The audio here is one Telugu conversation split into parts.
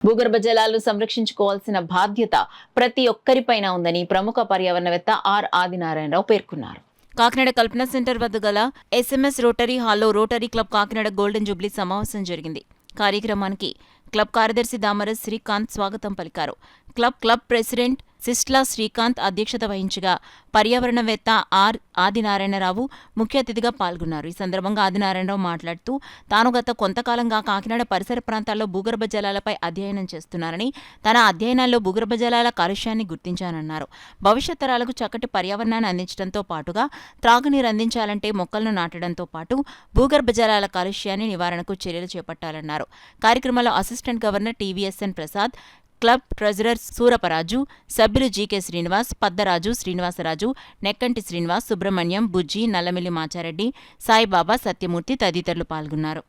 భూగర్భ జలాలు సంరక్షించుకోవాల్సిన బాధ్యత ప్రతి ఒక్కరిపైన ఉందని ప్రముఖ పర్యావరణవేత్త ఆర్ ఆదినారాయణరావు పేర్కొన్నారు. కాకినాడ కల్పన సెంటర్ వద్ద గల ఎస్ఎంఎస్ రోటరీ హాల్లో rotary club Kakinada golden Jubilee సమావేశం జరిగింది. కార్యక్రమానికి క్లబ్ కార్యదర్శి దామరస్ శ్రీకాంత్ స్వాగతం పలికారు. క్లబ్ ప్రెసిడెంట్ సిస్ట్లా శ్రీకాంత్ అధ్యక్షత వహించగా పర్యావరణవేత్త ఆర్ ఆదినారాయణరావు ముఖ్య అతిథిగా పాల్గొన్నారు. ఈ సందర్భంగా ఆదినారాయణరావు మాట్లాడుతూ తాను గత కొంతకాలంగా కాకినాడ పరిసర ప్రాంతాల్లో భూగర్భ జలాలపై అధ్యయనం చేస్తున్నారని, తన అధ్యయనాల్లో భూగర్భ జలాల కాలుష్యాన్ని గుర్తించానన్నారు. భవిష్యత్ తరాలకు చక్కటి పర్యావరణాన్ని అందించడంతో పాటుగా త్రాగునీరు అందించాలంటే మొక్కలను నాటడంతో పాటు భూగర్భ జలాల కాలుష్యాన్ని నివారణకు చర్యలు చేపట్టాలన్నారు. కార్యక్రమంలో assistant governor TVSN Prasad, club treasurer Suraparaju, సభ్యులు జీకే శ్రీనివాస్, పద్దరాజు, శ్రీనివాసరాజు, నెక్కంటి శ్రీనివాస్, సుబ్రహ్మణ్యం, బుజ్జి, నల్లమిల్లి మాచారెడ్డి, సాయిబాబా, సత్యమూర్తి తదితరులు పాల్గొన్నారు.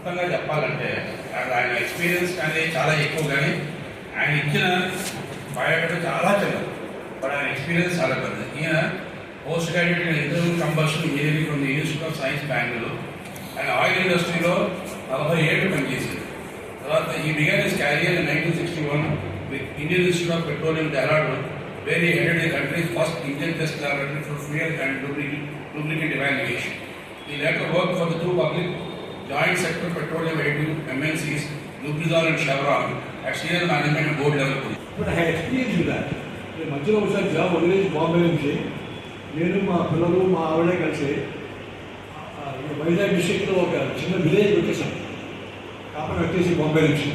మొత్తంగా చెప్పాలంటే ఆయన ఎక్స్పీరియన్స్ అనేది చాలా ఎక్కువ, కానీ ఆయన ఇచ్చిన బయోడేటా చాలా చిన్నది, బట్ ఆయన ఎక్స్పీరియన్స్ చాలా పెద్దది. ఈయన post graduate interview combustion engineering from university of science Bengaluru. ఆయన ఆయిల్ ఇండస్ట్రీలో 40 ఏళ్ళు పనిచేశారు. తర్వాత ఈ began his carrier in 1961 with Indian institute of petroleum Dehradun, where he headed the countries first engine test laboratory for fuel and lubricant evaluation. He later worked for the two public joint sector petroleum MNCs, Lubrizol and Chevron, at senior management and board level. But I had experience with that. The మధ్యలో ఒకసారి జాబ్ వదిలేసి బాంబే నుంచి నేను మా పిల్లలు మా ఆవిడే కలిసి వైజాగ్ డిస్ట్రిక్ట్లో ఒక చిన్న విలేజ్ వచ్చేసాను. కాపన వచ్చేసి బాంబే నుంచి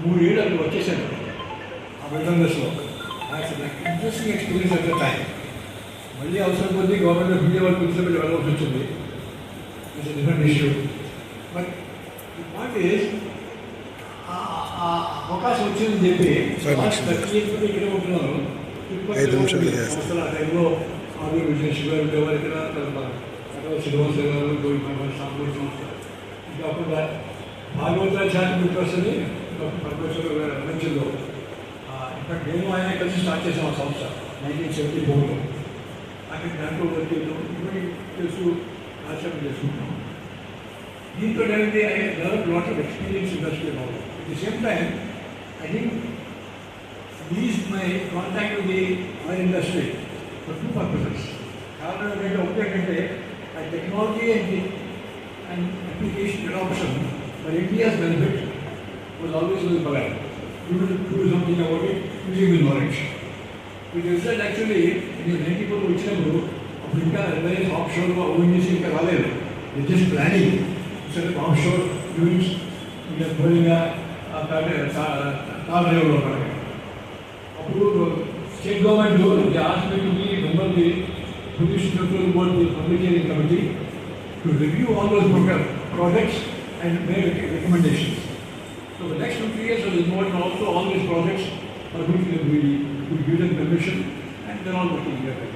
3 ఏళ్ళు అక్కడ వచ్చేసాను. ఆ బిల్డర్స్లో interesting experience at the time. మళ్ళీ అవసరం కొద్దీ గవర్నమెంట్ ఆఫ్ ఇండియా వాళ్ళు కూర్చోబెట్టి వెళ్ళవలసి వచ్చింది. It's different issue. But the point is అవకాశం వచ్చిందని చెప్పి ఇక్కడ ఉంటున్నాను. అసలు ఆ టైంలో ఆరు షుగర్ ఉండేవారు, ఇక్కడ శ్రీనివాస గారు సాంపూర్ సంస్థ, ఇంకా అప్పుడు భాగవతాచార్య పర్సన్ని పరమేశ్వర మంచిలో. ఇన్ఫాక్ట్ నేను ఆయన కలిసి స్టార్ట్ చేసాం ఆ సంస్థ 1974లో. అక్కడ దాంట్లో వర్క్ తెలుసు ఆచరణ చేసుకుంటాం. దీంతో ఏంటంటే I develop lot of experience industry about. At the same time I think is my contact with the oil industry for 2 purposes. కారణం ఏంటంటే ఒకటేంటంటే ఆ technology and application adoption for India's benefit was always with బలాన్. You will do something about it using with knowledge. ఈ రిజల్ట్ యాక్చువల్లీ నేను 94 వచ్చినప్పుడు అప్పుడు ఇంకా రిలయన్స్ ఆఫ్ షోర్ ఓఎన్జీసీ ఇంకా రాలేదు. Just planning offshore units ఇంకా ధోనిగా తాళరేవులో పడగా అప్పుడు స్టేట్ గవర్నమెంట్ ఆస్పెక్ట్కి మెంబర్ది pollution control board public hearing committee to review all those projects and make recommendations. So the next 2-3 years will involve also all these projects for which we give them permission and they're all working together.